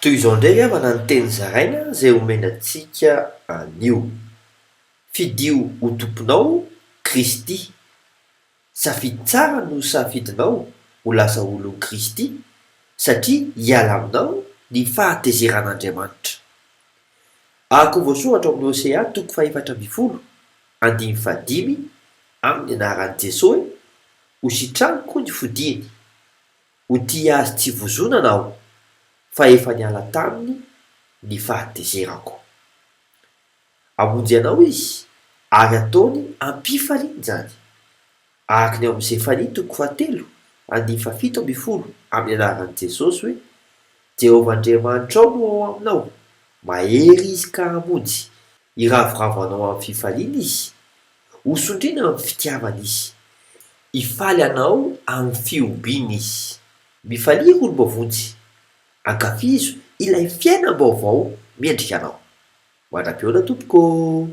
Toy izao ndray avana ny teny zaraina izay omena antsika anio. Fidio ho tomponao Kristy. Safidy tsara no safidinao ho lasa olon Kristy satria hiala aminao ny fahatezeran'Andriamanitra. Ahako voasoratra amin'ny Hosea 4:15 amin'ny anaran'i Jesosy ho sitraniko ny fodiany, ho tia azy tsy vozonana aho, fa efa niala taminy ny fahatezerako. Amonjy anao izy ary ataony ampifaliana izany. Araka ny ao amin'ny Sefania 4:7 amin'ny anaran'i Jesosy hoe: Jehovah Andriamanitra ao no ao aminao, mahery izy ka hamonjy, hiravoravo anao amin'ny fifaliana izy, hosondriana amin'ny fitiavana izy, hifaly anao amin'ny fiombiana izy. Mifalia olo-bavonjy, ankafizo ilay fiainam-baovao miendrika anao. Manam-peona tompoko.